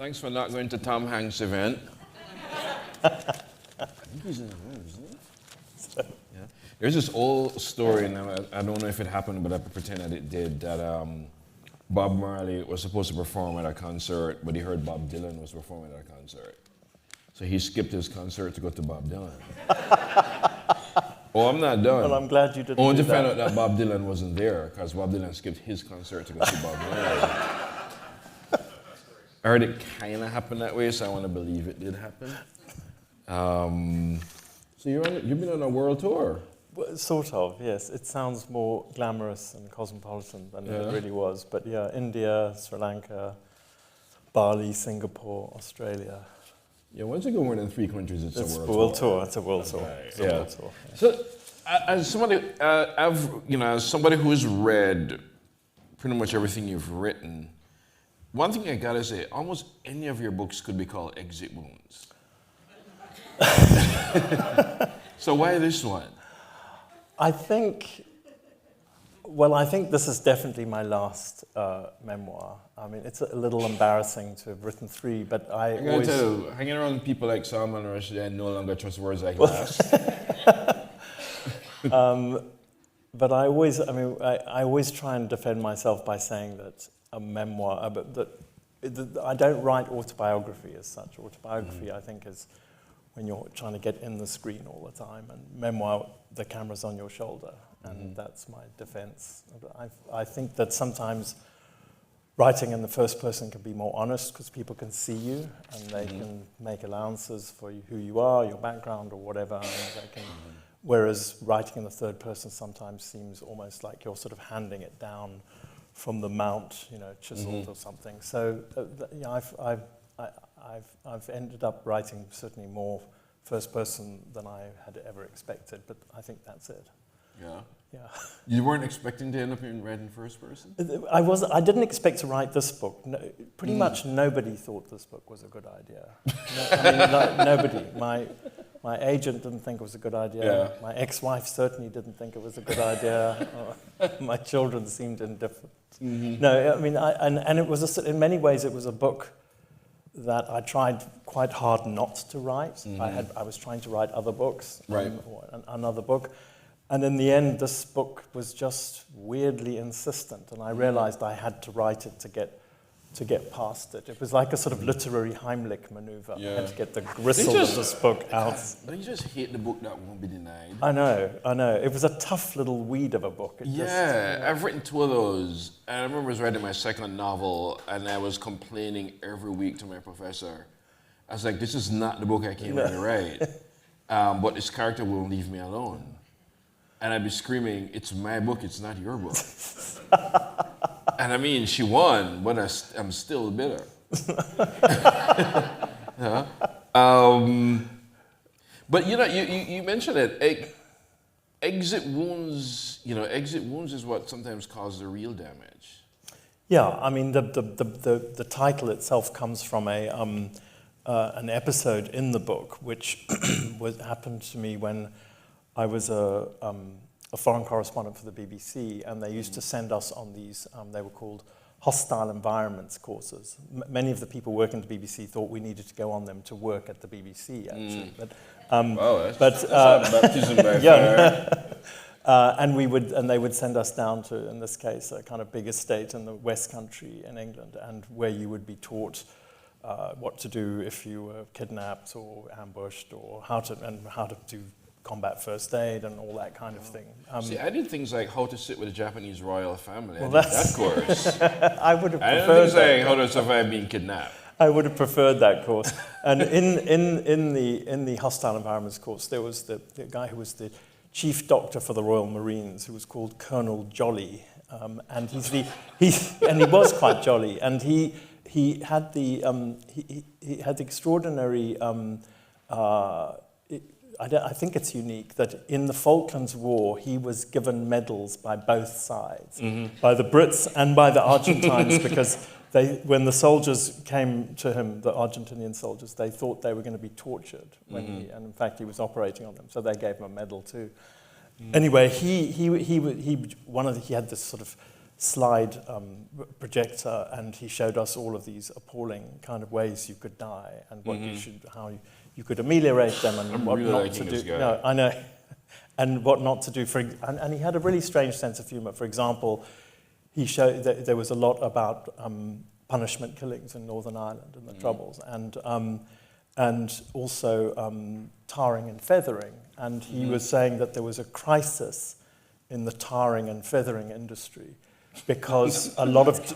Thanks for not going to Tom Hanks' event. I think he's in the room, isn't he? Yeah. There's this old story, and I don't know if it happened, but I pretend that it did, that Bob Marley was supposed to perform at a concert, but he heard Bob Dylan was performing at a concert. So he skipped his concert to go to Bob Dylan. Oh, I'm not done. Well, I'm glad you didn't Only do to that. find out that Bob Dylan wasn't there, because Bob Dylan skipped his concert to go see Bob Dylan. I heard it kind of happened that way, so I want to believe it did happen. So you've been on a world tour. Well, sort of, yes. It sounds more glamorous and cosmopolitan than it really was. But yeah, India, Sri Lanka, Bali, Singapore, Australia. Yeah, once you go more than 3 countries, it's a world world tour. tour. It's a world tour. Right. It's a world tour. Yeah. So, as somebody, as somebody who's read pretty much everything you've written, one thing I gotta say, almost any of your books could be called exit wounds. So why this one? I think this is definitely my last memoir. I mean, it's a little embarrassing to have written 3, but I gotta always... tell you, hanging around people like Salman Rushdie, I no longer trust words like last. But I always try and defend myself by saying that a memoir, I don't write autobiography as such. Autobiography, I think, is when you're trying to get in the screen all the time, and memoir, the camera's on your shoulder, and that's my defense. I think that sometimes writing in the first person can be more honest because people can see you, and they can make allowances for who you are, your background, or whatever, and they can... Whereas writing in the third person sometimes seems almost like you're sort of handing it down from the mount, chiseled or something. So I've ended up writing certainly more first person than I had ever expected, but I think that's it. Yeah. Yeah. You weren't expecting to end up in writing first person? I didn't expect to write this book. No, pretty much nobody thought this book was a good idea. Nobody. My agent didn't think it was a good idea. Yeah. My ex-wife certainly didn't think it was a good idea. My children seemed indifferent. No, I mean, and it was in many ways it was a book that I tried quite hard not to write. I was trying to write other books, right. Another book, and in the end, this book was just weirdly insistent, and I realized I had to write it to get past it. It was like a sort of literary Heimlich maneuver. Yeah. I had to get the gristle of this book out. Don't you just hate the book that won't be denied? I know. It was a tough little weed of a book. I've written 2 of those. And I remember I was writing my second novel, and I was complaining every week to my professor. I was like, this is not the book I came here to write. But this character won't leave me alone. And I'd be screaming, it's my book, it's not your book. And I mean, she won, but I'm still bitter. Yeah. But you mentioned it. Exit wounds. Exit wounds is what sometimes causes the real damage. Yeah, I mean the title itself comes from an episode in the book, which happened to me when I was a foreign correspondent for the BBC, and they used to send us on these, they were called hostile environments courses. Many of the people working at the BBC thought we needed to go on them to work at the BBC, actually. But, that's baptism by fire. And they would send us down to, in this case, a kind of big estate in the West Country in England, and where you would be taught what to do if you were kidnapped or ambushed, or how to do combat first aid and all that kind of thing. See, I did things like how to sit with a Japanese royal family. Well, I did that course. I would have I preferred didn't say how to survive being kidnapped. I would have preferred that course. And in the hostile environments course, there was the guy who was the chief doctor for the Royal Marines, who was called Colonel Jolly, and he was quite jolly, and he had the extraordinary. I think it's unique that in the Falklands War, he was given medals by both sides, by the Brits and by the Argentines, because when the soldiers came to him, the Argentinian soldiers, they thought they were going to be tortured, and in fact he was operating on them, so they gave him a medal too. Anyway, he had this sort of slide projector, and he showed us all of these appalling kind of ways you could die and what you should, how you could ameliorate them and I'm what really not liking to this do. guy. No, I know, and what not to do. And he had a really strange sense of humor. For example, he showed that there was a lot about punishment killings in Northern Ireland and the Troubles, and also tarring and feathering. And he was saying that there was a crisis in the tarring and feathering industry because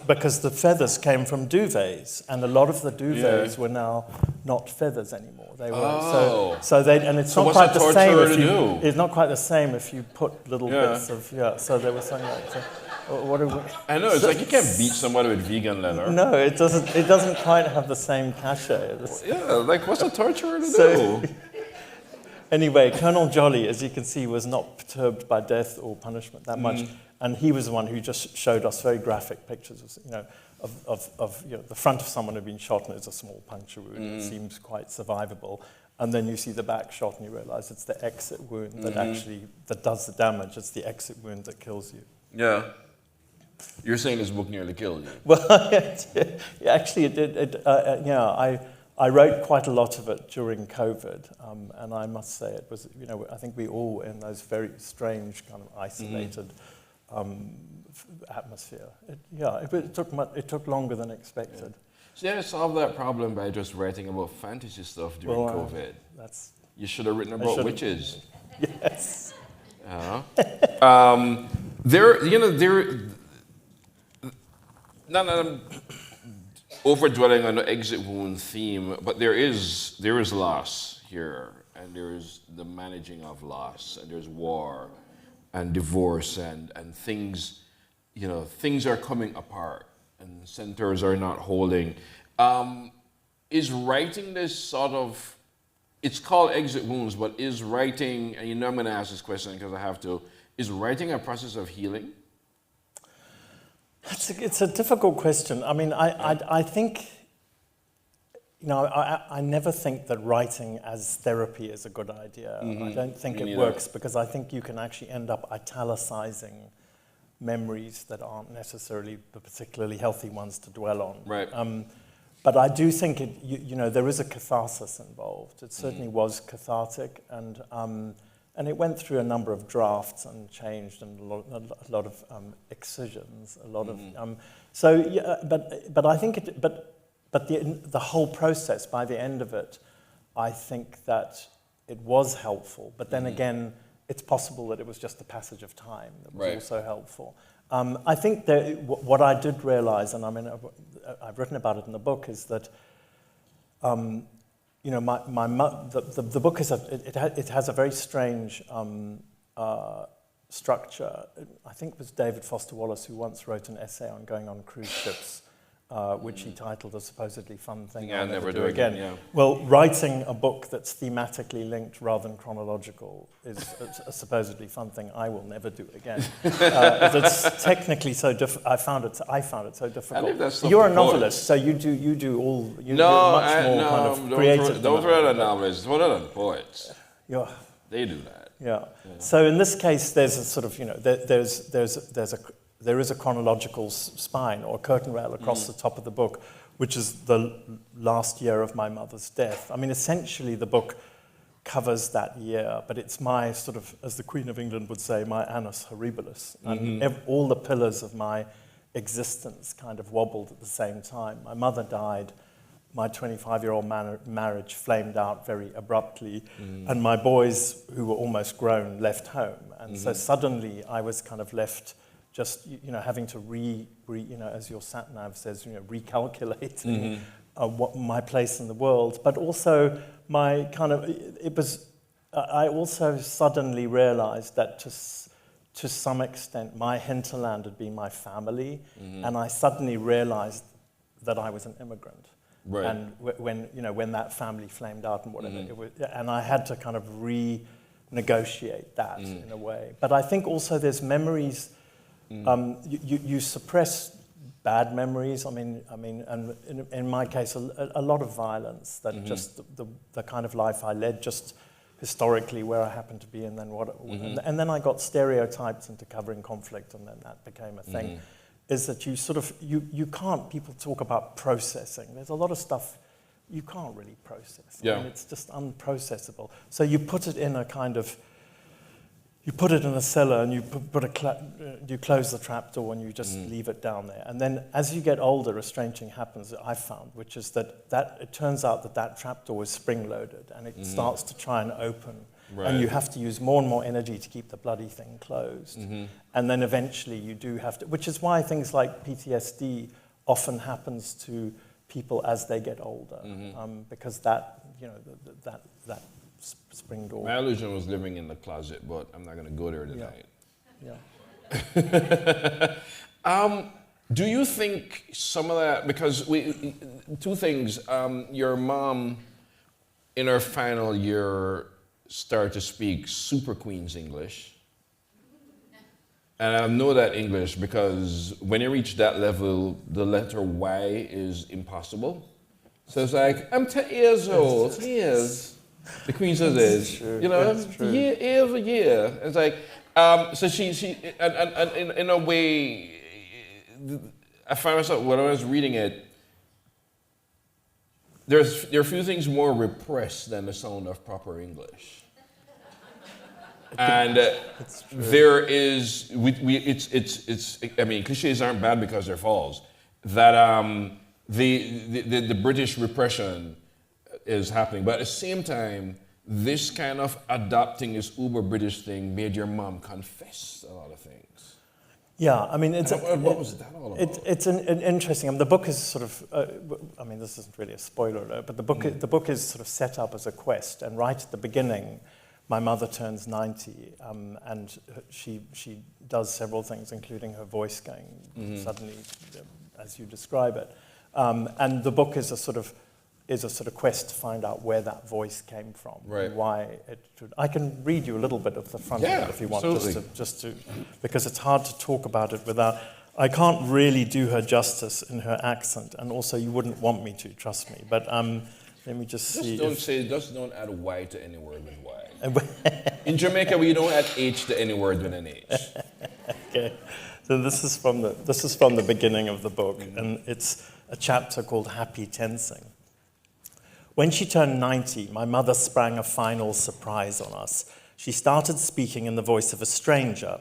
because the feathers came from duvets, and a lot of the duvets were now not feathers anymore. They were so they, and it's not quite the same if you, it's not quite the same if you put little bits of So there was something like that. What are we, I know, it's like you can't beat somebody with vegan leather. no, it doesn't. It doesn't quite have the same cachet. Yeah, like what's a torturer to do? Anyway, Colonel Jolly, as you can see, was not perturbed by death or punishment that much, and he was the one who just showed us very graphic pictures of the front of someone who'd been shot and it's a small puncture wound. It seems quite survivable, and then you see the back shot and you realise it's the exit wound that does the damage. It's the exit wound that kills you. Yeah. You're saying this book nearly killed you. Well, actually, it did. I wrote quite a lot of it during COVID, and I must say it was, I think we all were in those very strange kind of isolated atmosphere. It took longer than expected. So you had to solve that problem by just writing about fantasy stuff during COVID. You should have written about witches. Yes. Not that I'm overdwelling on the exit wound theme, but there is loss here, and there's the managing of loss, and there's war, and divorce, and things, things are coming apart, and centers are not holding. Is writing this sort of, it's called exit wounds, but is writing, and I'm going to ask this question because I have to, is writing a process of healing? It's a difficult question. I mean, I think, I never think that writing as therapy is a good idea. I don't think it works because I think you can actually end up italicizing memories that aren't necessarily the particularly healthy ones to dwell on. Right. But I do think there is a catharsis involved. It certainly was cathartic, and it went through a number of drafts and changed, and a lot of excisions, a lot of. But I think the whole process, by the end of it, I think that it was helpful. But then again, it's possible that it was just the passage of time that was also helpful. I think that what I did realize, and I mean, I've written about it in the book, is that. The book it has a very strange structure. I think it was David Foster Wallace who once wrote an essay on going on cruise ships, which he titled "A Supposedly Fun Thing I'll Never Do Again." Yeah. Well, writing a book that's thematically linked rather than chronological is a supposedly fun thing I will never do again. It's technically so difficult. I found it so difficult. You're a novelist, so you do much more kind of creative. Don't throw it at novelists. Throw it at poets. Yeah. They do that. Yeah. So in this case, there's a sort of there is a chronological spine or curtain rail across the top of the book, which is the last year of my mother's death. I mean, essentially the book covers that year, but it's my sort of, as the Queen of England would say, my annus horribilis. And all the pillars of my existence kind of wobbled at the same time. My mother died. My 25-year-old marriage flamed out very abruptly, and my boys, who were almost grown, left home. And so suddenly I was kind of left just, having to as your sat-nav says, recalculate what my place in the world. But also I also suddenly realized that to some extent my hinterland had been my family, and I suddenly realized that I was an immigrant. Right. And when that family flamed out and whatever, it was, and I had to kind of renegotiate that in a way. But I think also there's memories. You suppress bad memories. I mean, and in my case, a lot of violence. That just the kind of life I led, just historically where I happened to be, and then and then I got stereotyped into covering conflict, and then that became a thing. is that you sort of, you can't, people talk about processing. There's a lot of stuff you can't really process. Yeah. I mean, it's just unprocessable. So you put it in a kind of, you put it in a cellar and you you close the trapdoor and you just leave it down there. And then as you get older, a strange thing happens that I've found, which is that it turns out that trapdoor is spring-loaded and it starts to try and open. Right. And you have to use more and more energy to keep the bloody thing closed. And then eventually you do have to, which is why things like PTSD often happens to people as they get older, because that, you know, that spring door. My illusion was living in the closet, but I'm not going to go there tonight. Yeah. Do you think some of that, because two things, your mom in her final year started to speak super Queen's English. And I know that English because when you reach that level, the letter Y is impossible. So it's like, I'm 10 years old, years. The Queen says is, you know, year over year. It's like, so she and in a way, I found myself, when I was reading it, there are a few things more repressed than the sound of proper English. And there is, I mean, cliches aren't bad because they're false. That the British repression is happening, but at the same time, this kind of adopting this uber British thing made your mom confess a lot of things. Yeah, I mean, it's what was that all about? It's an interesting. I mean, the book is sort of. I mean, this isn't really a spoiler alert, but the book is sort of set up as a quest, and right at the beginning, my mother turns 90, and she does several things, including her voice going suddenly, as you describe it. And the book is a sort of quest to find out where that voice came from, and why it should. I can read you a little bit of the front of it if you want, just to, because it's hard to talk about it without. I can't really do her justice in her accent, and also you wouldn't want me to, trust me. But let me just see. Just don't add Y to any word with Y. In Jamaica, we don't add H to any word with an H. Okay, so this is from the beginning of the book, and it's a chapter called Happy Tensing. When she turned 90, my mother sprang a final surprise on us. She started speaking in the voice of a stranger.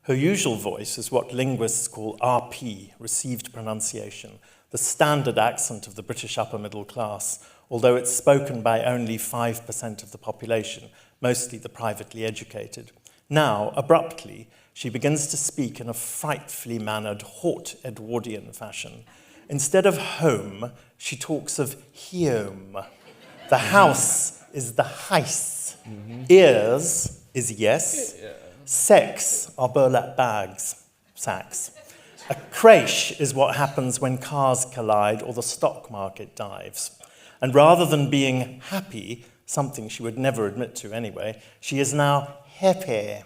Her usual voice is what linguists call RP, received pronunciation, the standard accent of the British upper middle class, although it's spoken by only 5% of the population, mostly the privately educated. Now, abruptly, she begins to speak in a frightfully mannered, haut Edwardian fashion. Instead of home, she talks of heome. The house is the heis. Ears is yes. Sex are burlap bags, sacks. A crash is what happens when cars collide or the stock market dives. And rather than being happy, something she would never admit to anyway, she is now happy.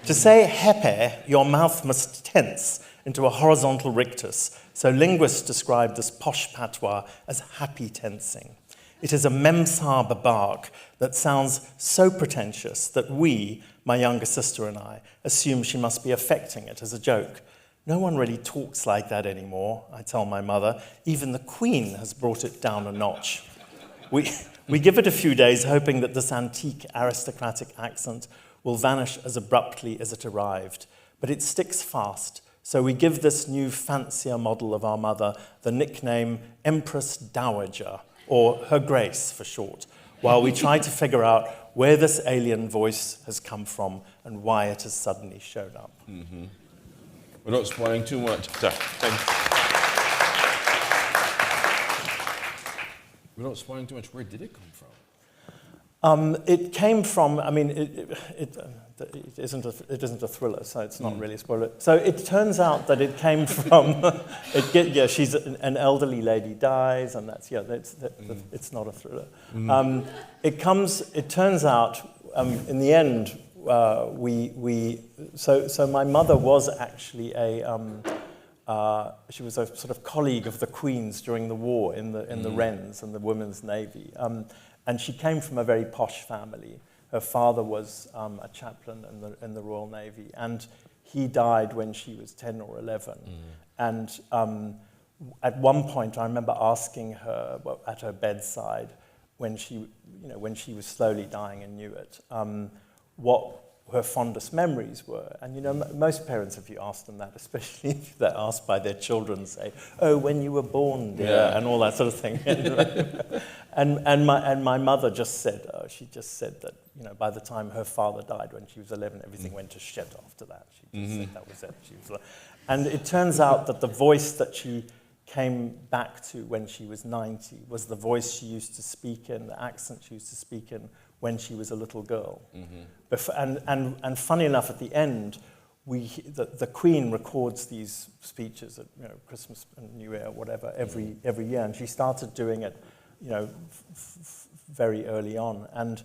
To say happy, your mouth must tense into a horizontal rictus, so linguists describe this posh patois as happy tensing. It is a memsar babark that sounds so pretentious that we, my younger sister and I, assume she must be affecting it as a joke. No one really talks like that anymore, I tell my mother. Even the Queen has brought it down a notch. We give it a few days, hoping that this antique aristocratic accent will vanish as abruptly as it arrived. But it sticks fast, so we give this new fancier model of our mother the nickname Empress Dowager, or Her Grace for short, while we try to figure out where this alien voice has come from and why it has suddenly shown up. Without spoiling too much. Without spoiling too much, where did it come from? It came from, I mean, it isn't a thriller, so it's not really a spoiler. So it turns out that it came from, she's an elderly lady dies, and it's not a thriller. It turns out, in the end, so my mother was actually she was a sort of colleague of the Queen's during the war in the Wrens and the Women's Navy. And she came from a very posh family. Her father was a chaplain in the Royal Navy, and he died when she was 10 or 11. And at one point, I remember asking her at her bedside, when she was slowly dying and knew it, what her fondest memories were. And most parents, if you ask them that, especially if they're asked by their children, say, "Oh, when you were born, dear," and all that sort of thing. and my mother just said, she just said that by the time her father died when she was 11, everything went to shit after that. She just said that was it. And it turns out that the voice that she came back to when she was 90 was the voice she used to speak in, the accent she used to speak in when she was a little girl. And funny enough, at the end, the Queen records these speeches at Christmas and New Year, whatever, every year, and she started doing it, very early on. And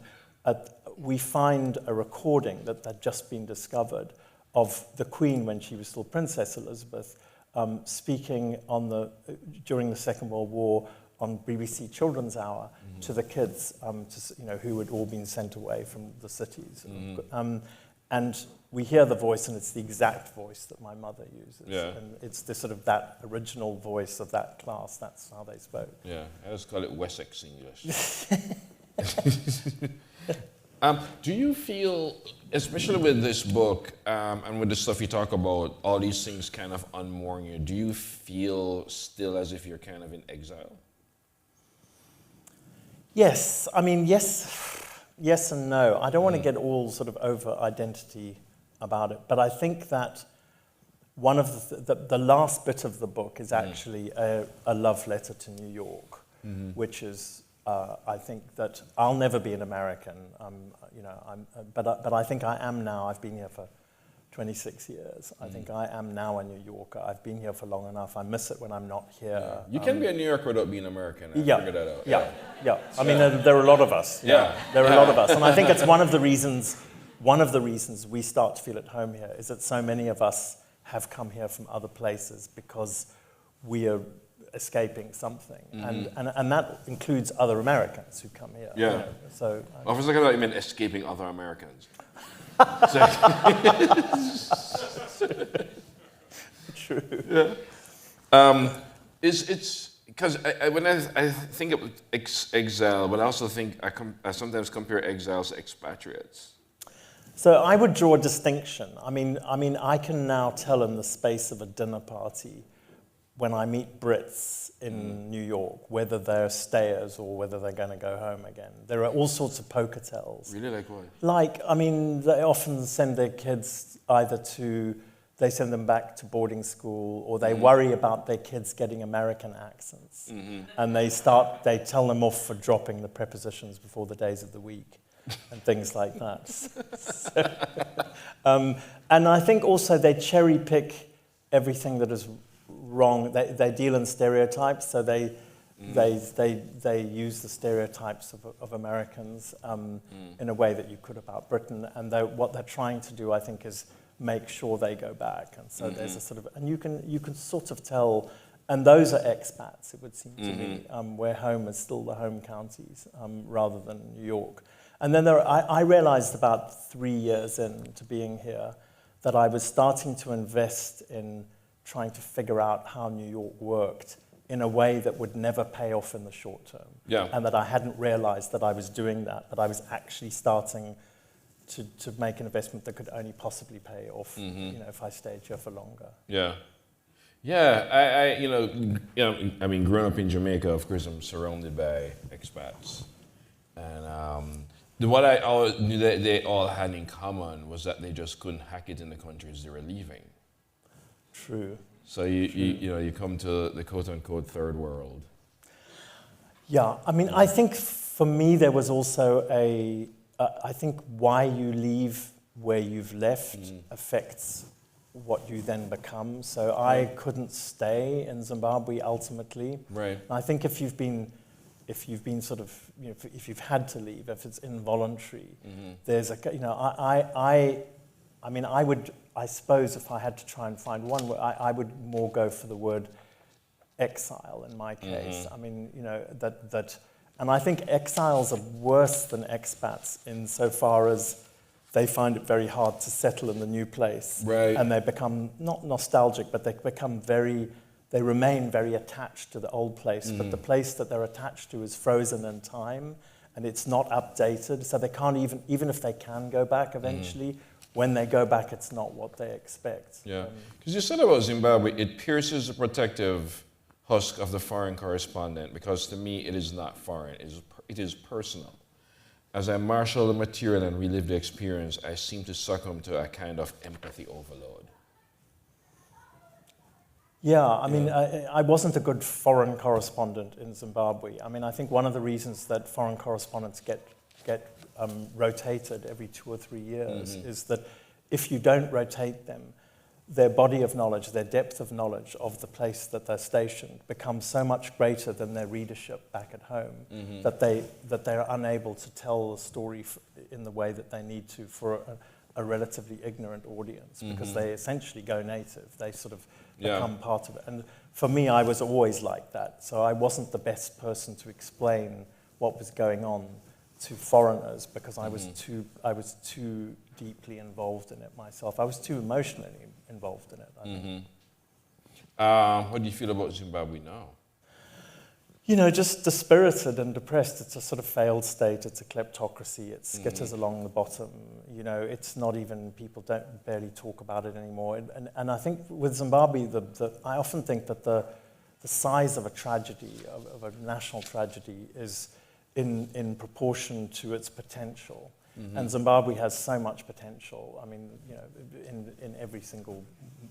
we find a recording that had just been discovered of the Queen when she was still Princess Elizabeth, speaking during the Second World War on BBC Children's Hour to the kids, who had all been sent away from the cities. And we hear the voice, and it's the exact voice that my mother uses. Yeah. And it's the sort of that original voice of that class. That's how they spoke. Yeah, I just call it Wessex English. Do you feel, especially with this book and with the stuff you talk about, all these things kind of unmooring you, do you feel still as if you're kind of in exile? Yes. I mean, yes and no. I don't want to get all sort of over identity about it, but I think that one of the last bit of the book is actually a love letter to New York, which is, I think that I'll never be an American, but I think I am now. I've been here for 26 years. I think I am now a New Yorker. I've been here for long enough. I miss it when I'm not here. Yeah. You can be a New Yorker without being American. I figured that out. Yeah. I mean, there are a lot of us. There are a lot of us, and I think it's one of the reasons we start to feel at home here is that so many of us have come here from other places because we are escaping something, and that includes other Americans who come here. Yeah. So I was looking at you meant escaping other Americans. True. Yeah. It's because when I think of exile, but I also think I sometimes compare exiles to expatriates. So I would draw a distinction. I mean, I can now tell in the space of a dinner party when I meet Brits in New York, whether they're stayers or whether they're going to go home again. There are all sorts of poker tells. Really, like what? Like, I mean, they often send their kids they send them back to boarding school, or they worry about their kids getting American accents. And they tell them off for dropping the prepositions before the days of the week and things like that. And I think also they cherry pick everything that is wrong. They deal in stereotypes, so they use the stereotypes of Americans in a way that you could about Britain, and what they're trying to do, I think, is make sure they go back. And so there's a sort of, and you can sort of tell, and those are expats, it would seem to me, where home is still the home counties rather than New York. And then I realized about 3 years into being here that I was starting to invest in trying to figure out how New York worked in a way that would never pay off in the short term. Yeah. And that I hadn't realized that I was doing that I was actually starting to make an investment that could only possibly pay off, if I stayed here for longer. Yeah. Yeah, I mean, growing up in Jamaica, of course, I'm surrounded by expats. And what I always knew that they all had in common was that they just couldn't hack it in the countries they were leaving. True. So you come to the quote-unquote third world. Yeah, I mean, I think for me there was also I think why you leave where you've left affects what you then become. So I couldn't stay in Zimbabwe ultimately. Right. And I think if you've been sort of, if you've had to leave, if it's involuntary, there's I suppose if I had to try and find one word, I would more go for the word exile in my case. I mean, and I think exiles are worse than expats insofar as they find it very hard to settle in the new place. Right. And they become not nostalgic, but they remain very attached to the old place. But the place that they're attached to is frozen in time, and it's not updated. So they can't even if they can go back eventually, when they go back, it's not what they expect. Yeah. Because you said about Zimbabwe, it pierces the protective husk of the foreign correspondent, because to me it is not foreign, it is personal. As I marshal the material and relive the experience, I seem to succumb to a kind of empathy overload. Yeah, I mean, I wasn't a good foreign correspondent in Zimbabwe. I mean, I think one of the reasons that foreign correspondents get rotated every 2 or 3 years is that if you don't rotate them, their body of knowledge, their depth of knowledge of the place that they're stationed becomes so much greater than their readership back at home that they're unable to tell the story in the way that they need to for a relatively ignorant audience, because they essentially go native. They sort of become part of it. And for me, I was always like that. So I wasn't the best person to explain what was going on to foreigners, because I was too deeply involved in it myself. I was too emotionally involved in it, I think. What do you feel about Zimbabwe now? You know, just dispirited and depressed. It's a sort of failed state. It's a kleptocracy. It skitters along the bottom. You know, it's not even, people don't barely talk about it anymore. And I think with Zimbabwe, I often think that the size of a tragedy, of a national tragedy, is in proportion to its potential. And Zimbabwe has so much potential, I mean, you know, in every single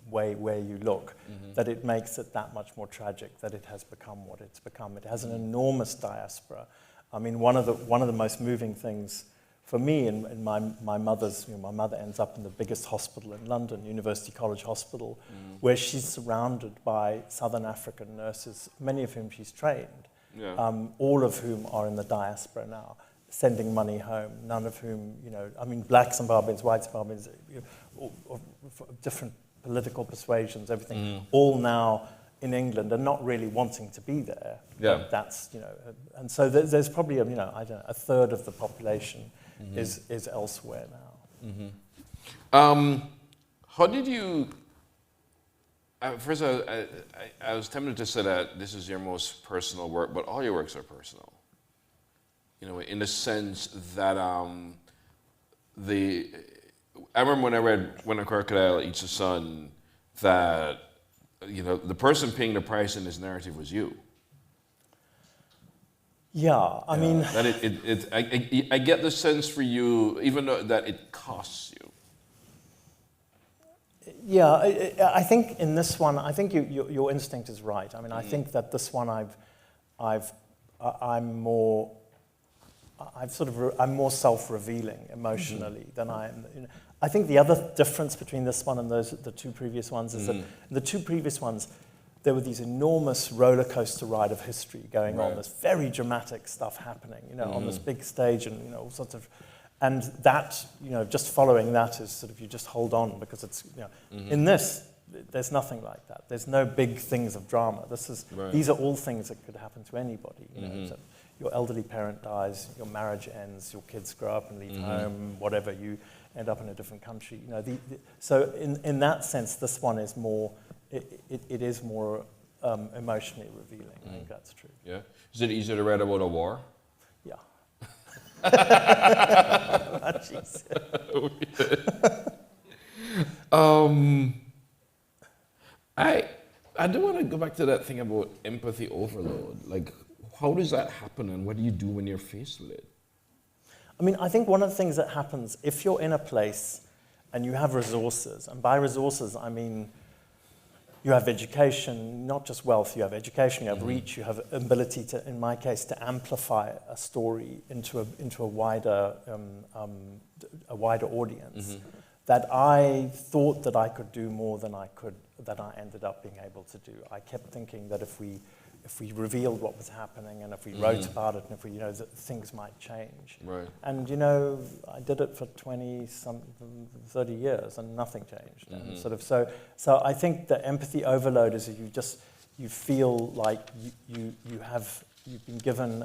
way where you look, that it makes it that much more tragic that it has become what it's become. It has an enormous diaspora. I mean, one of the most moving things for me in my mother's, you know, my mother ends up in the biggest hospital in London, University College Hospital, where she's surrounded by Southern African nurses, many of whom she's trained, all of whom are in the diaspora now, sending money home, none of whom, you know, I mean, black Zimbabweans, white Zimbabweans, you know, different political persuasions, everything, all now in England and not really wanting to be there. Yeah. That's, you know, and so there's probably, you know, I don't know, a third of the population is elsewhere now. How did you, first I was tempted to say that this is your most personal work, but all your works are personal. You know, in the sense that I remember when I read When a Crocodile Eats a Sun, that, you know, the person paying the price in this narrative was you. Yeah, I mean, that I get the sense for you, even though that it costs you. Yeah, I think in this one, I think your instinct is right. I mean, I think that this one I'm more self-revealing emotionally than I am. You know, I think the other difference between this one and the two previous ones is that in the two previous ones, there were these enormous roller coaster ride of history going on. There's very dramatic stuff happening, you know, on this big stage, and, you know, all sorts of, and that, you know, just following that is sort of, you just hold on, because it's, you know, in this, there's nothing like that. There's no big things of drama. These are all things that could happen to anybody, you know. So your elderly parent dies, your marriage ends, your kids grow up and leave home, whatever, you end up in a different country. You know, so in that sense, this one is more, it is more emotionally revealing. I think that's true. Yeah. Is it easier to write about a war? Yeah. Jeez. I do want to go back to that thing about empathy overload. Like, how does that happen, and what do you do when you're faced with it? I mean, I think one of the things that happens, if you're in a place and you have resources, and by resources I mean you have education, not just wealth, you have education, you have reach, you have ability to, in my case, to amplify a story into a wider audience, that I thought that I could do more than I ended up being able to do. I kept thinking that if we revealed what was happening, and if we wrote about it, and if we, you know, that things might change. Right. And, you know, I did it for 30 years, and nothing changed. And sort of, so I think the empathy overload is that you feel like you've been given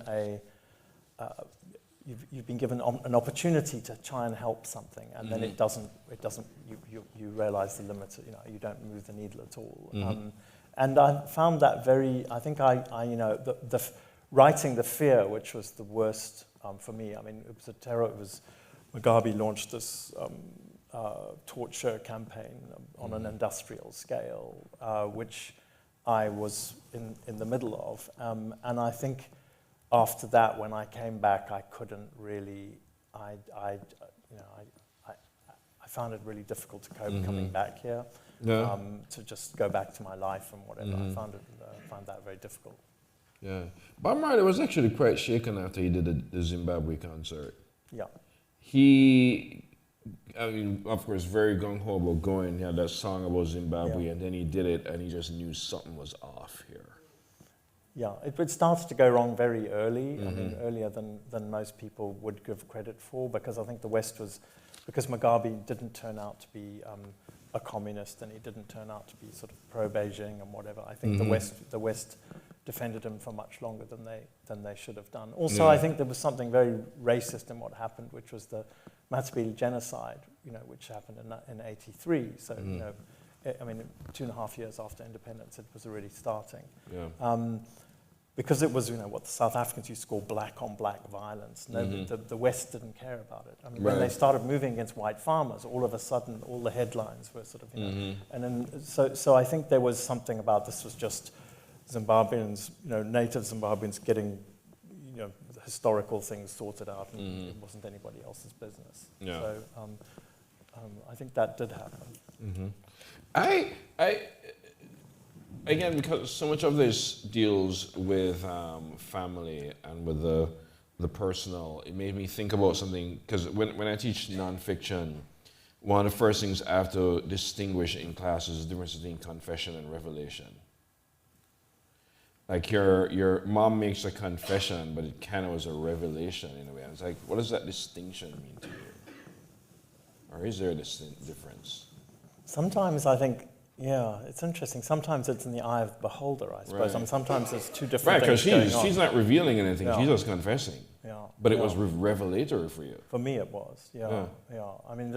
you've been given an opportunity to try and help something, and then it doesn't. You realize the limit. You don't move the needle at all. And I found that very. I think the writing the fear, which was the worst for me. I mean, it was a terror. It was Mugabe launched this torture campaign on an industrial scale, which I was in the middle of, and I think after that, when I came back, I couldn't really. I found it really difficult to cope coming back here. Yeah. To just go back to my life and whatever. I found that very difficult. Yeah, Bob Marley was actually quite shaken after he did the Zimbabwe concert. Yeah. Of course, very gung-ho about going. He had that song about Zimbabwe, and then he did it, and he just knew something was off here. Yeah, it started to go wrong very early. I mean, earlier than most people would give credit for, because I think the West was, because Mugabe didn't turn out to be a communist, and he didn't turn out to be sort of pro-Beijing and whatever. I think the West defended him for much longer than they should have done. Also, I think there was something very racist in what happened, which was the Matabele genocide, which happened in '83. So, 2.5 years after independence, it was already starting. Yeah. Because it was, what the South Africans used to call black-on-black violence. The West didn't care about it. I mean, when they started moving against white farmers, all of a sudden, all the headlines were sort of, and then, so I think there was something about this was just Zimbabweans, native Zimbabweans getting, the historical things sorted out, and it wasn't anybody else's business. Yeah. So I think that did happen. Again, because so much of this deals with family and with the personal, it made me think about something, because when I teach nonfiction, one of the first things I have to distinguish in class is the difference between confession and revelation. Like your mom makes a confession, but it kind of was a revelation in a way. And it's like, what does that distinction mean to you? Or is there a difference? Sometimes I think, it's interesting. Sometimes it's in the eye of the beholder, I suppose. Right. I mean, sometimes there's two different things going on. Right, because she's not revealing anything. She's just confessing. Yeah. But it was revelatory for you. For me, it was. Yeah. I mean,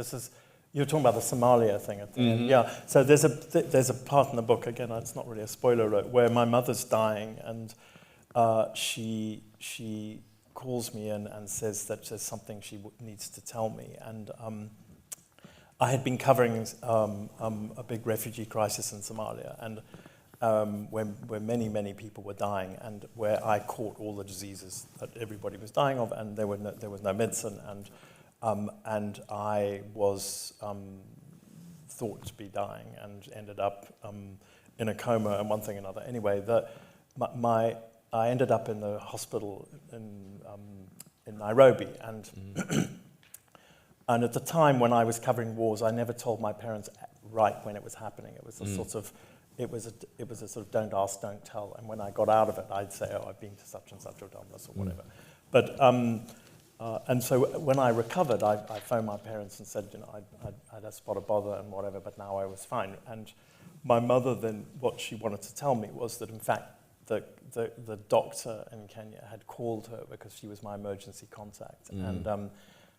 you're talking about the Somalia thing at the end. Yeah. So there's a part in the book, again, it's not really a spoiler alert, where my mother's dying, and she calls me in and says that there's something she needs to tell me. And I had been covering a big refugee crisis in Somalia, and where many people were dying, and where I caught all the diseases that everybody was dying of, and there was no medicine, and I was thought to be dying, and ended up in a coma and one thing and another. Anyway, I ended up in the hospital in Nairobi, and. And at the time when I was covering wars, I never told my parents right when it was happening. It was a sort of, it was a sort of don't ask, don't tell. And when I got out of it, I'd say, I've been to such and such or done this or whatever. But and so when I recovered, I phoned my parents and said, I had a spot of bother and whatever, but now I was fine. And my mother then, what she wanted to tell me was that in fact the doctor in Kenya had called her because she was my emergency contact, and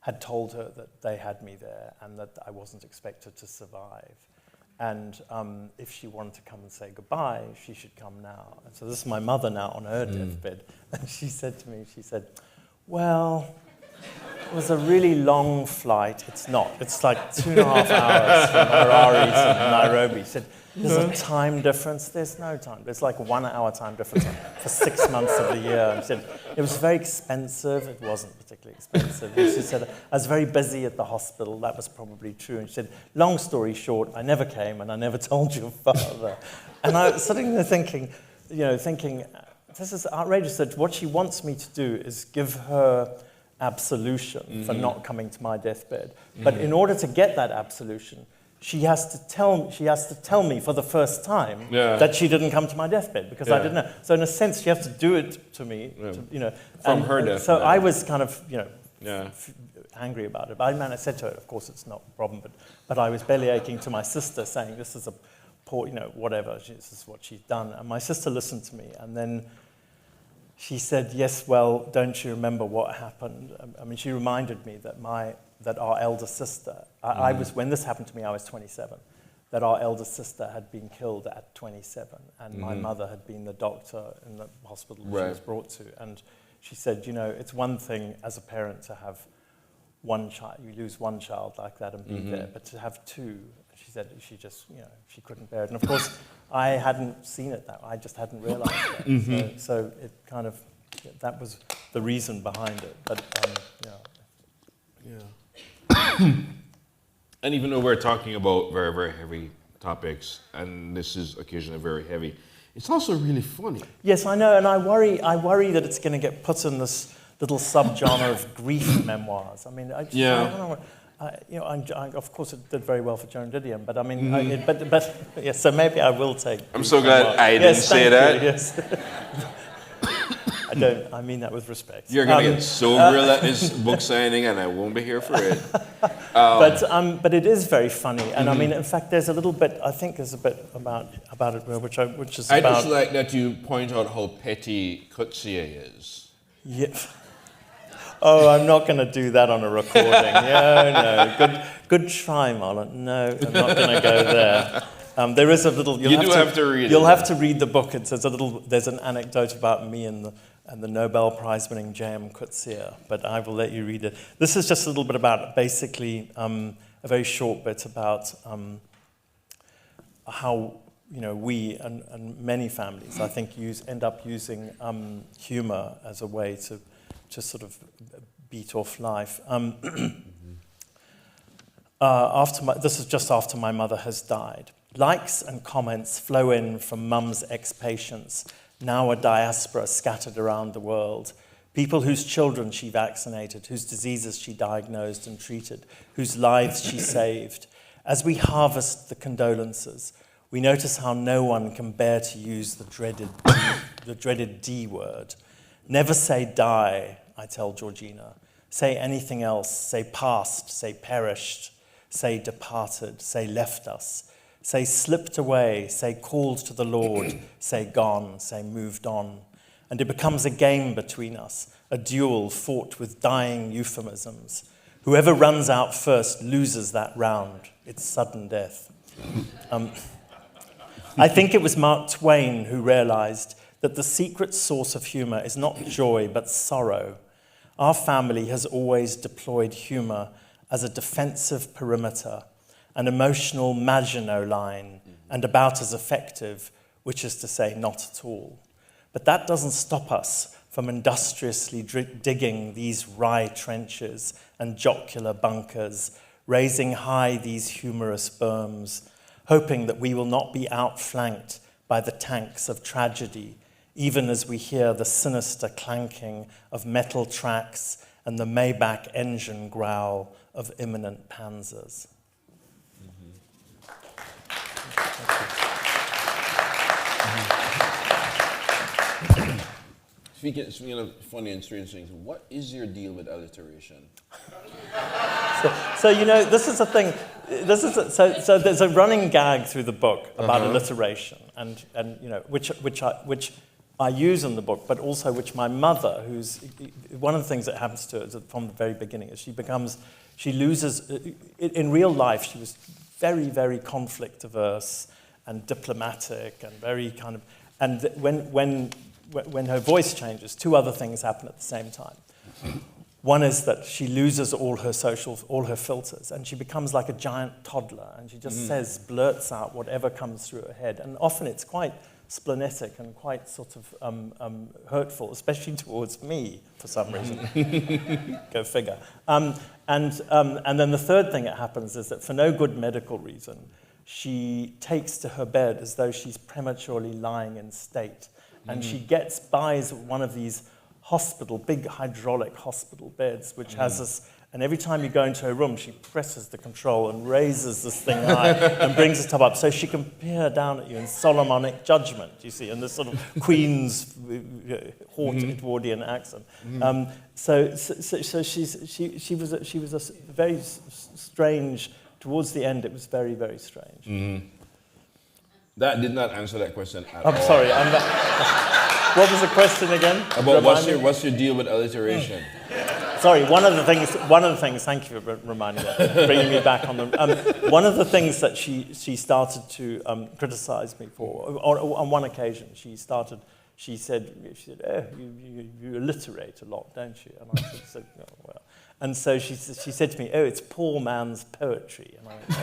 had told her that they had me there and that I wasn't expected to survive. And if she wanted to come and say goodbye, she should come now. And so this is my mother now on her deathbed. And she said to me, well, it was a really long flight. It's not. It's like 2.5 hours from Harare to Nairobi. She said, there's a time difference. There's no time. There's like 1 hour time difference for 6 months of the year. And she said, it was very expensive. It wasn't particularly expensive. And she said, I was very busy at the hospital. That was probably true. And she said, long story short, I never came and I never told your father. And I was sitting there thinking, this is outrageous, that what she wants me to do is give her absolution for not coming to my deathbed. But in order to get that absolution, she has to tell me for the first time that she didn't come to my deathbed, because I didn't know. So in a sense, she has to do it to me, from her deathbed. So I was kind of, angry about it. But I said to her, of course, it's not a problem, but I was belly aching to my sister, saying this is a poor, whatever. This is what she's done. And my sister listened to me, and then she said, yes, well, don't you remember what happened? I mean, she reminded me that our elder sister, I was, when this happened to me, I was 27, that our elder sister had been killed at 27, and my mother had been the doctor in the hospital she was brought to. And she said, you know, it's one thing as a parent to have one child, you lose one child like that and be there, but to have two, she said she just, you know, she couldn't bear it. And of course, I hadn't seen it that way, I just hadn't realized that. So it kind of, that was the reason behind it. But, And even though we're talking about very, very heavy topics, and this is occasionally very heavy, it's also really funny. Yes, I know, and I worry that it's going to get put in this little subgenre of grief memoirs. I mean, I don't know. You know, I, of course, it did very well for Joan Didion, but I mean, but yes. So maybe I will take. I'm so glad I didn't say that. Yes. I don't. I mean that with respect. You're gonna get so grilled at this book signing, and I won't be here for it. But it is very funny, and I mean, in fact, there's a little bit. I think there's a bit about it, which is. I just like that you point out how petty Coetzee is. Yeah. Oh, I'm not going to do that on a recording. No. Good try, Marlon. No, I'm not going to go there. There is a little. You'll have to read it. You'll have to read the book. There's an anecdote about me and the Nobel Prize-winning J.M. Coetzee, but I will let you read it. This is just a little bit about, basically, a very short bit about how, you know, we and many families, I think, end up using humor as a way to sort of beat off life. This is just after my mother has died. Likes and comments flow in from Mum's ex-patients, now a diaspora scattered around the world. People whose children she vaccinated, whose diseases she diagnosed and treated, whose lives she saved. As we harvest the condolences, we notice how no one can bear to use the dreaded D word. Never say die, I tell Georgina. Say anything else. Say past, say perished, say departed, say left us, say slipped away, say called to the Lord, say gone, say moved on. And it becomes a game between us, a duel fought with dying euphemisms. Whoever runs out first loses that round. It's sudden death. I think it was Mark Twain who realized that the secret source of humor is not joy, but sorrow. Our family has always deployed humor as a defensive perimeter, an emotional Maginot Line, and about as effective, which is to say, not at all. But that doesn't stop us from industriously digging these wry trenches and jocular bunkers, raising high these humorous berms, hoping that we will not be outflanked by the tanks of tragedy, even as we hear the sinister clanking of metal tracks and the Maybach engine growl of imminent panzers. Speaking of funny and strange things, what is your deal with alliteration? So you know, this is the thing. So there's a running gag through the book about alliteration, and you know, which I use in the book, but also which my mother, who's one of the things that happens to her is that from the very beginning is she loses. In real life, she was very, very conflict averse and diplomatic and very kind of. And when her voice changes, two other things happen at the same time. One is that she loses all her filters, and she becomes like a giant toddler, and she just blurts out whatever comes through her head. And often it's quite splenetic and quite sort of hurtful, especially towards me for some reason. Go figure. And then the third thing that happens is that for no good medical reason, she takes to her bed as though she's prematurely lying in state. And she buys one of these big hydraulic hospital beds, which has this, and every time you go into her room, she presses the control and raises this thing high and brings it up so she can peer down at you in Solomonic judgment, you see, in this sort of Queen's haunted Edwardian accent. So she was a very strange. Towards the end, it was very, very strange. That did not answer that question at all. I'm sorry. What was the question again? About what's your deal with alliteration? Sorry, one of the things, thank you for reminding me, bringing me back on the, one of the things that she started to criticize me for, on one occasion, she said, oh, you alliterate a lot, don't you? And I said, oh, well. And so she said to me, oh, it's poor man's poetry. And I went, oh,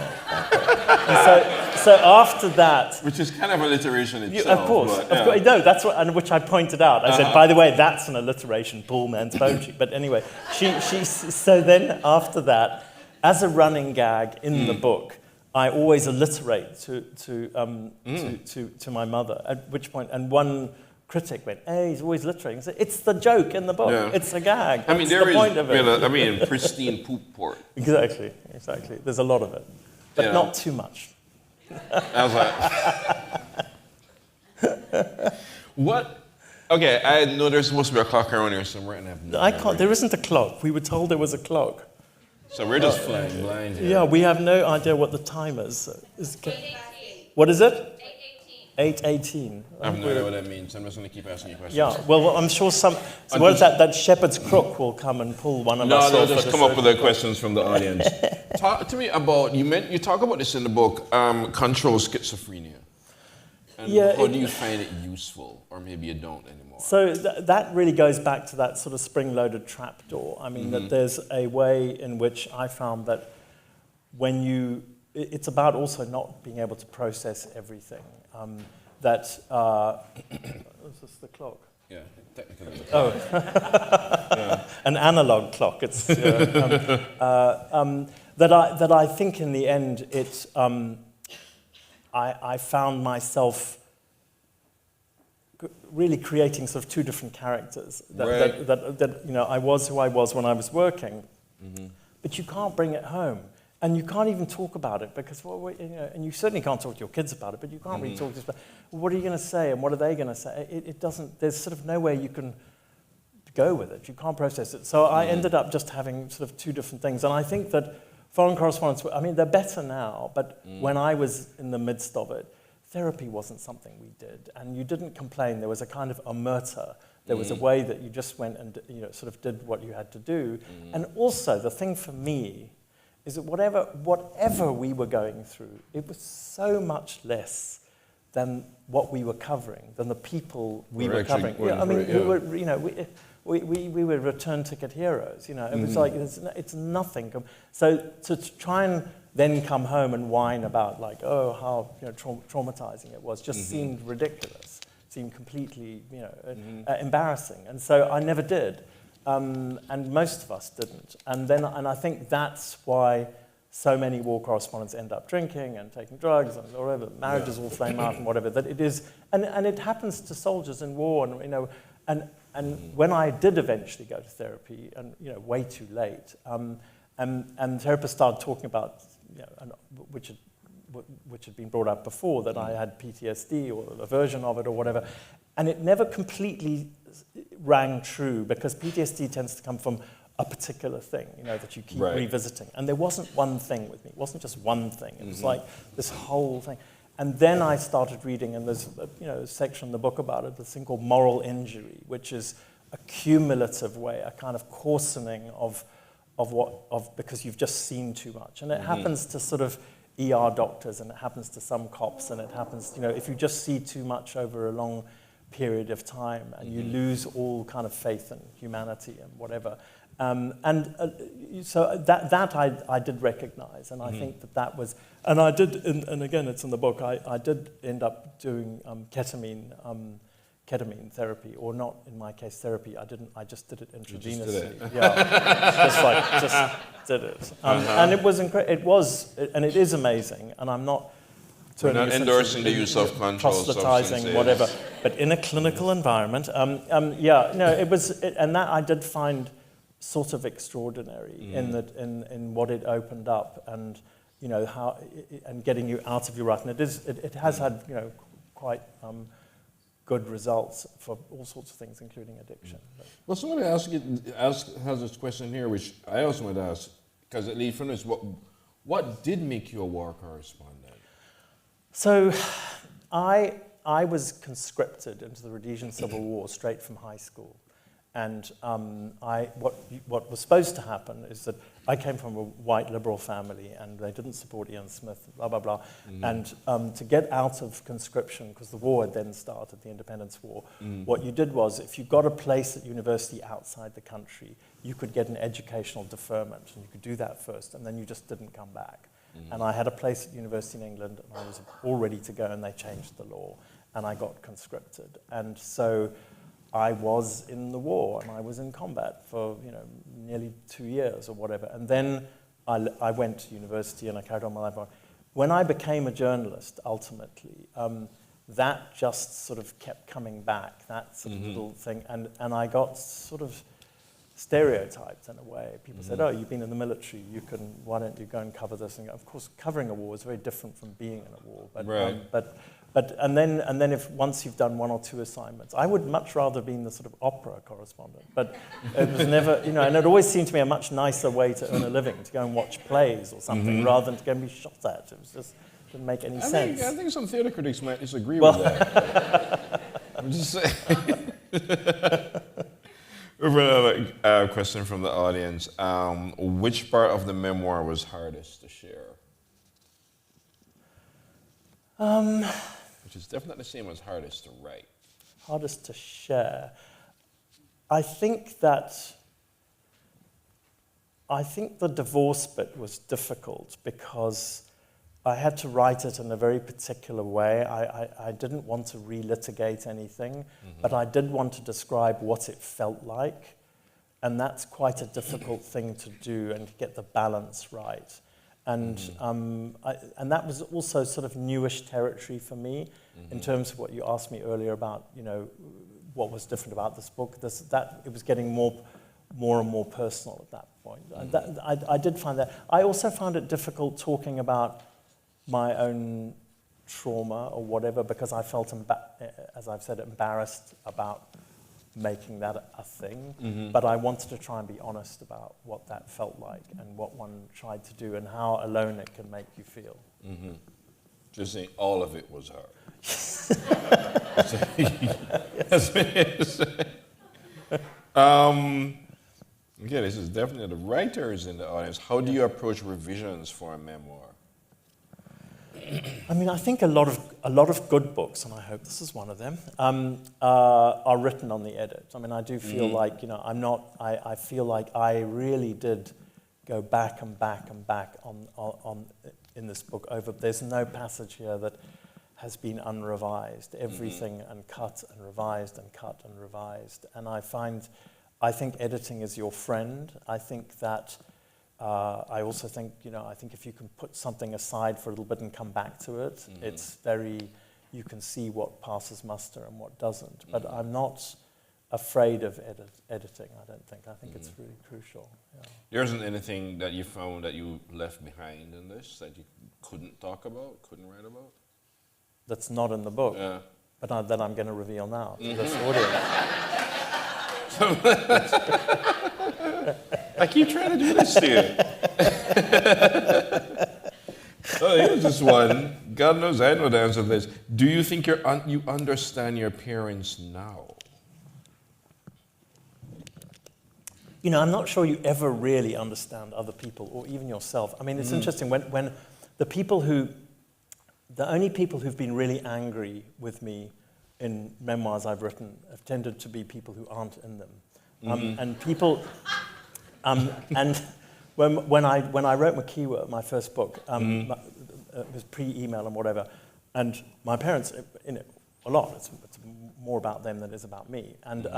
okay. And so after that... Which is kind of alliteration itself. Of course. But, yeah. No, that's what, and which I pointed out. I said, by the way, that's an alliteration, poor man's poetry. But anyway, so then after that, as a running gag in the book, I always alliterate to my mother, at which point, and one critic went, hey, he's always littering. So it's the joke in the book. Yeah. It's a gag. I mean, there is pristine poop port. Exactly. There's a lot of it, but not too much. I was like, what? Okay, I know there's supposed to be a clock around here somewhere, and I have no memory. There isn't a clock. We were told there was a clock. So we're just flying blind here. Yeah, we have no idea what the time is. What is it? 8:18. I have no idea what that means. I'm just going to keep asking you questions. Yeah, well, I'm sure so what is that? That shepherd's crook will come and pull one of us off. No, they'll just come up with the questions from the audience. Talk to me about, you talk about this in the book, control schizophrenia. And how do you find it useful? Or maybe you don't anymore. So that really goes back to that sort of spring-loaded trapdoor. I mean, that there's a way in which I found that it's about also not being able to process everything. Is this the clock? Yeah, technically. An analog clock. It's that I think in the end I found myself really creating sort of two different characters. That I was who I was when I was working, but you can't bring it home. And you can't even talk about it because, and you certainly can't talk to your kids about it, but you can't really talk to them. What are you going to say and what are they going to say? It doesn't, there's sort of nowhere you can go with it. You can't process it. So I ended up just having sort of two different things. And I think that foreign correspondence, I mean, they're better now, but when I was in the midst of it, therapy wasn't something we did. And you didn't complain. There was a kind of omerta. There was a way that you just went and sort of did what you had to do. And also, the thing for me is that whatever we were going through, it was so much less than what we were covering, than the people we were covering. Yeah, I mean, we were return ticket heroes. It was like it's nothing. So to try and then come home and whine about like, oh, how traumatizing it was, just seemed ridiculous. Seemed completely embarrassing, and so I never did. And most of us didn't. And I think that's why so many war correspondents end up drinking and taking drugs and whatever, marriages all flame out and whatever. That it is, and it happens to soldiers in war. And when I did eventually go to therapy, and way too late, and therapists started talking about, which had been brought up before, that I had PTSD or a version of it or whatever, and it never completely rang true because PTSD tends to come from a particular thing, that you keep revisiting. And there wasn't one thing with me. It wasn't just one thing. It was like this whole thing. And then I started reading, and there's a section in the book about it, this thing called moral injury, which is a cumulative way, a kind of coarsening of because you've just seen too much. And it happens to sort of ER doctors, and it happens to some cops, and it happens, if you just see too much over a long period of time, and you lose all kind of faith in humanity and whatever. So that I did recognize, and I think that was, and I did, and again, it's in the book, I did end up doing ketamine therapy, or not in my case therapy. I just did it intravenously. Just did it. And it was and it is amazing, and I'm not we're not endorsing the use of controlled substances, whatever, but in a clinical environment, it was, and that I did find sort of extraordinary in what it opened up, and how and getting you out of your rut, and it has had quite good results for all sorts of things, including addiction. Well, somebody has this question here, which I also want to ask, because it leads from this: what did make you a war correspondent? So, I I was conscripted into the Rhodesian Civil War straight from high school. And what was supposed to happen is that I came from a white liberal family and they didn't support Ian Smith, blah, blah, blah. And to get out of conscription, because the war had then started, the Independence War, what you did was if you got a place at university outside the country, you could get an educational deferment and you could do that first and then you just didn't come back. And I had a place at university in England and I was all ready to go and they changed the law and I got conscripted. And so I was in the war and I was in combat for nearly 2 years or whatever. And then I went to university and I carried on my life. When I became a journalist, ultimately, that just sort of kept coming back, that sort of little thing. And I got sort of stereotyped in a way. People said, oh, you've been in the military, why don't you go and cover this? And of course, covering a war is very different from being in a war. But, right. And then if once you've done 1 or 2 assignments, I would much rather be the sort of opera correspondent. But it was never, and it always seemed to me a much nicer way to earn a living, to go and watch plays or something, rather than to go and be shot at. It was just didn't make any sense. I think some theatre critics might disagree with that. I'm just saying. We have another question from the audience. Which part of the memoir was hardest to share? Which is definitely the same as hardest to write. Hardest to share. I think the divorce bit was difficult because I had to write it in a very particular way. I didn't want to relitigate anything, but I did want to describe what it felt like. And that's quite a difficult thing to do and to get the balance right. And that was also sort of newish territory for me in terms of what you asked me earlier about, what was different about this book. It was getting more and more personal at that point. I did find that. I also found it difficult talking about my own trauma or whatever because I felt, as I've said, embarrassed about making that a thing, but I wanted to try and be honest about what that felt like and what one tried to do and how alone it can make you feel. Just saying all of it was hard. Okay, this is definitely the writers in the audience. How do you approach revisions for a memoir? I mean, I think a lot of good books, and I hope this is one of them, are written on the edit. I mean, I do feel like, I feel like I really did go back and back and back on in this book over. There's no passage here that has been unrevised. Everything and cut and revised and cut and revised. And I think editing is your friend. I think that I also think, I think if you can put something aside for a little bit and come back to it, it's you can see what passes muster and what doesn't. But I'm not afraid of editing, I don't think. I think it's really crucial. Yeah. There isn't anything that you found that you left behind in this that you couldn't talk about, couldn't write about? That's not in the book, but that I'm going to reveal now to this audience. I keep trying to do this to you. Oh, here's this one. God knows I know the answer to this. Do you think you understand your parents now? I'm not sure you ever really understand other people or even yourself. I mean, it's interesting when the only people who've been really angry with me in memoirs I've written have tended to be people who aren't in them. And people... and when I wrote Makiwa, my first book, it was pre-email and whatever, and my parents, in it, a lot, it's more about them than it is about me. And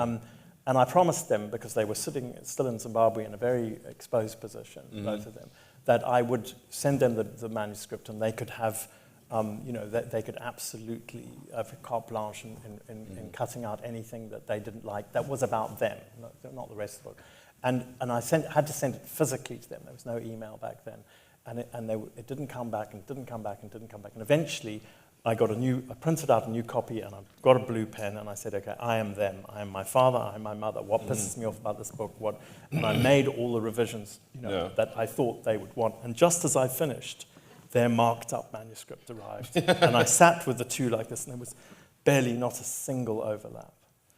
I promised them, because they were sitting still in Zimbabwe in a very exposed position, both of them, that I would send them the manuscript and they could have, that they could absolutely have carte blanche in cutting out anything that they didn't like that was about them, not the rest of the book. And I had to send it physically to them. There was no email back then. And it didn't come back and didn't come back and didn't come back. And eventually, I printed out a new copy and I got a blue pen and I said, okay, I am them. I am my father, I am my mother. What pisses me off about this book? And I made all the revisions that I thought they would want. And just as I finished, their marked up manuscript arrived. And I sat with the two like this and there was barely not a single overlap.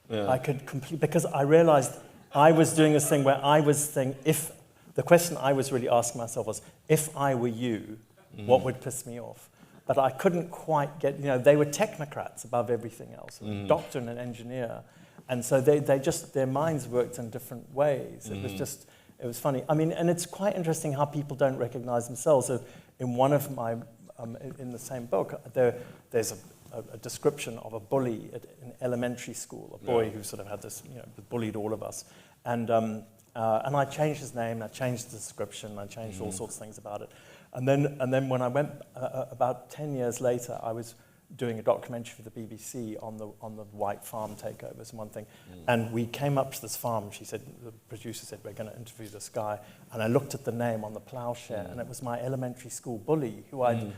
Yeah. I could because I realized I was doing this thing where I was saying, if the question I was really asking myself was, if I were you, what would piss me off? But I couldn't quite get, they were technocrats above everything else, a doctor and an engineer. And so they just, their minds worked in different ways. It was funny. I mean, and it's quite interesting how people don't recognize themselves. So in one of my, in the same book, there's a description of a bully in elementary school, a boy who sort of had this, bullied all of us. And I changed his name, I changed the description, I changed all sorts of things about it. And then when I went, about 10 years later, I was doing a documentary for the BBC on the white farm takeovers and one thing. And we came up to this farm, the producer said, we're going to interview this guy. And I looked at the name on the ploughshare, and it was my elementary school bully who I'd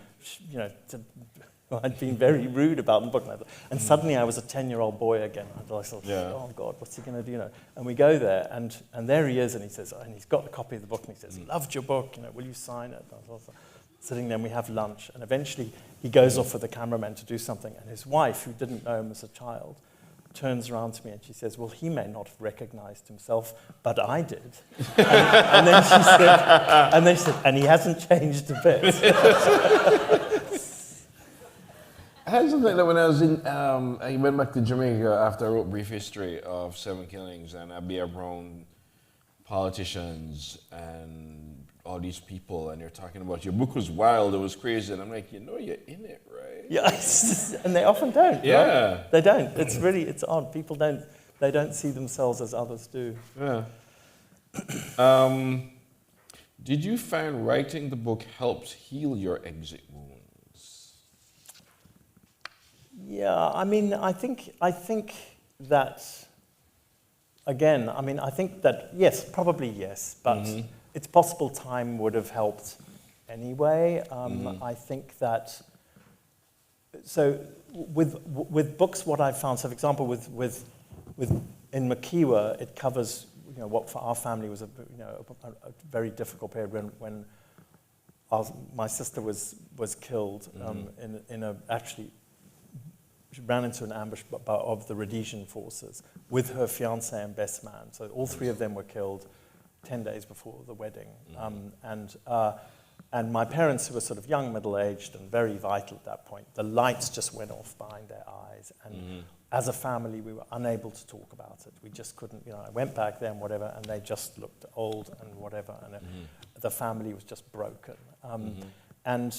been very rude about in the book. And suddenly I was a 10-year-old boy again. I thought, oh God, what's he going to do? And we go there, and there he is, and he says, and he's got a copy of the book, and he says, loved your book, will you sign it? And I was sitting there, and we have lunch, and eventually he goes off with the cameraman to do something, and his wife, who didn't know him as a child, turns around to me and she says, well, he may not have recognized himself, but I did. And then she said, and he hasn't changed a bit. I had something like that when I was I went back to Jamaica after I wrote Brief History of 7 Killings, and I'd be around politicians and all these people, and they're talking about your book was wild, it was crazy, and I'm like, you're in it, right? Yeah, and they often don't. Yeah. Right? They don't. It's odd. People don't see themselves as others do. Yeah. Did you find writing the book helped heal your exit wounds? Yeah, I mean, I think that, again, I think that, yes, probably yes, but it's possible time would have helped anyway. I think that, so with books, what I've found, so for example, with in Makiwa, it covers, what for our family was a very difficult period when my sister was killed actually, she ran into an ambush of the Rhodesian forces with her fiancé and best man. So all three of them were killed 10 days before the wedding. And my parents, who were sort of young, middle-aged, and very vital at that point, the lights just went off behind their eyes. And as a family, we were unable to talk about it. We just couldn't, I went back there and whatever, and they just looked old and whatever. And the family was just broken. And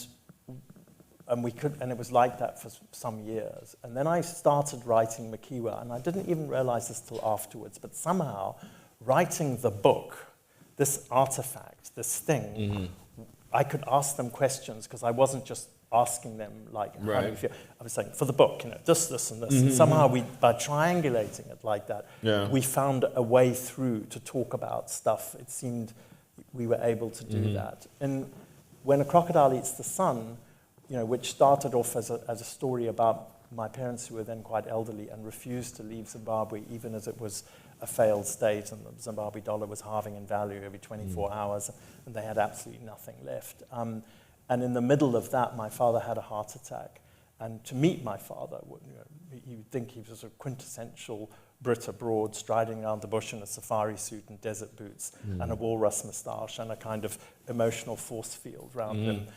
it was like that for some years. And then I started writing Makiwa, and I didn't even realize this till afterwards, but somehow writing the book, this artifact, this thing, I could ask them questions because I wasn't just asking them like, how do you feel? I was saying, for the book, this, and this. And somehow by triangulating it like that, we found a way through to talk about stuff. It seemed we were able to do that. And When a Crocodile Eats the Sun, which started off as a story about my parents who were then quite elderly and refused to leave Zimbabwe even as it was a failed state and the Zimbabwe dollar was halving in value every 24 hours and they had absolutely nothing left. And in the middle of that, my father had a heart attack. And to meet my father, you would think he was a quintessential Brit abroad, striding around the bush in a safari suit and desert boots and a walrus moustache and a kind of emotional force field around him.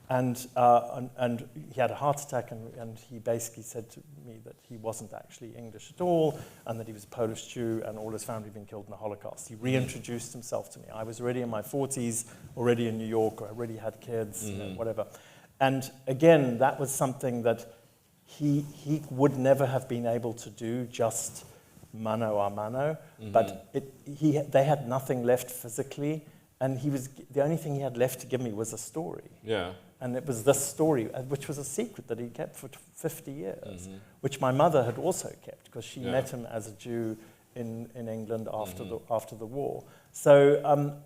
And he had a heart attack, and he basically said to me that he wasn't actually English at all, and that he was a Polish Jew, and all his family had been killed in the Holocaust. He reintroduced himself to me. I was already in my 40s, already in New York, I already had kids, whatever. And again, that was something that he would never have been able to do just mano a mano, but they had nothing left physically, and the only thing he had left to give me was a story. Yeah. And it was this story, which was a secret that he kept for 50 years, which my mother had also kept, because she met him as a Jew in England after the war. So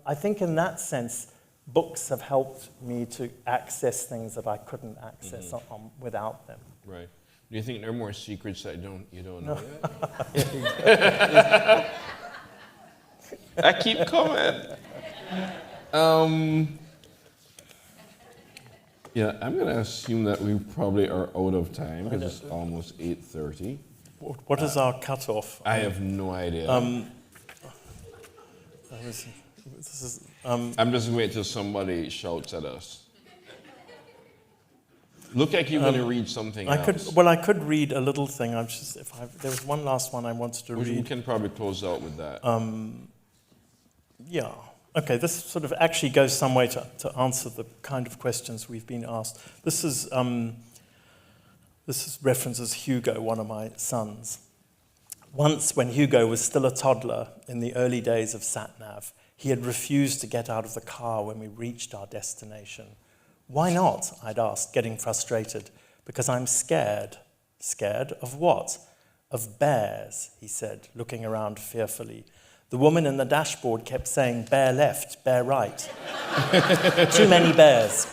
I think in that sense, books have helped me to access things that I couldn't access without them. Right. Do you think there are more secrets that you don't know yet? I keep coming. Yeah, I'm going to assume that we probably are out of time because it's almost 8:30. What is our cutoff? I have no idea. I'm just waiting till somebody shouts at us. Look like you're going to read something else. I could read a little thing. There was one last one I wanted to read. We can probably close out with that. Yeah. Okay, this sort of actually goes some way to answer the kind of questions we've been asked. This references Hugo, one of my sons. Once, when Hugo was still a toddler in the early days of sat-nav, he had refused to get out of the car when we reached our destination. Why not? I'd asked, getting frustrated. Because I'm scared. Scared of what? Of bears, he said, looking around fearfully. The woman in the dashboard kept saying, bear left, bear right. Too many bears.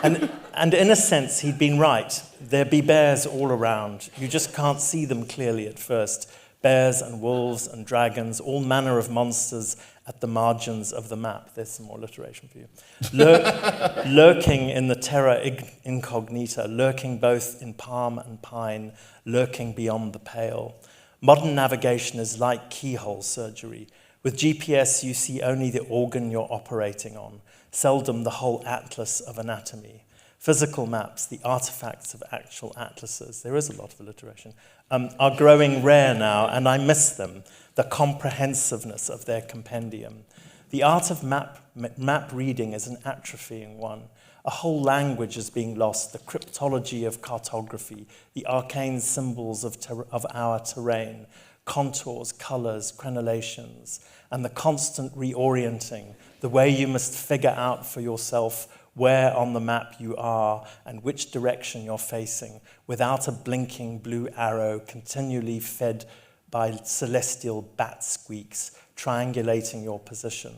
And in a sense, he'd been right. There'd be bears all around. You just can't see them clearly at first. Bears and wolves and dragons, all manner of monsters at the margins of the map. There's some more alliteration for you. Lurking in the terra incognita, lurking both in palm and pine, lurking beyond the pale. Modern navigation is like keyhole surgery. With GPS, you see only the organ you're operating on, seldom the whole atlas of anatomy. Physical maps, the artifacts of actual atlases, there is a lot of alliteration, are growing rare now, and I miss them, the comprehensiveness of their compendium. The art of map reading is an atrophying one. A whole language is being lost, the cryptology of cartography, the arcane symbols of our terrain, contours, colors, crenellations, and the constant reorienting, the way you must figure out for yourself where on the map you are and which direction you're facing, without a blinking blue arrow continually fed by celestial bat squeaks, triangulating your position.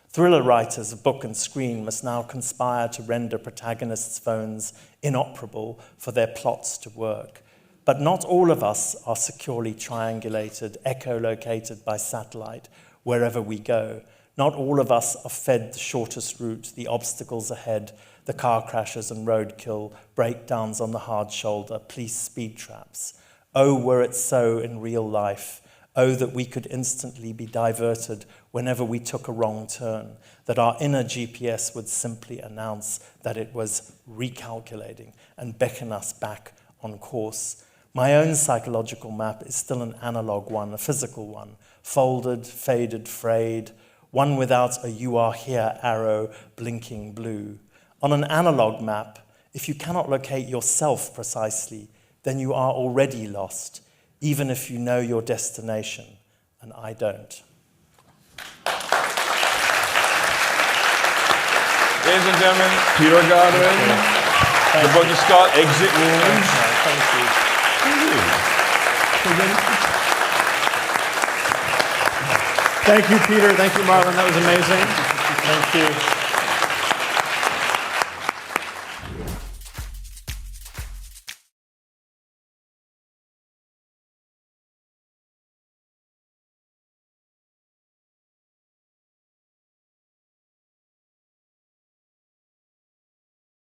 Thriller writers of book and screen must now conspire to render protagonists' phones inoperable for their plots to work. But not all of us are securely triangulated, echolocated by satellite, wherever we go. Not all of us are fed the shortest route, the obstacles ahead, the car crashes and roadkill, breakdowns on the hard shoulder, police speed traps. Oh, were it so in real life. Oh, that we could instantly be diverted whenever we took a wrong turn, that our inner GPS would simply announce that it was recalculating and beckon us back on course. My own psychological map is still an analog one, a physical one, folded, faded, frayed, one without a you are here arrow blinking blue. On an analog map, if you cannot locate yourself precisely, then you are already lost, even if you know your destination, and I don't. Ladies and gentlemen, Peter Godwin. The book is called Exit Wounds. Thank you. Thank you, Peter. Thank you, Marlon. That was amazing. Thank you.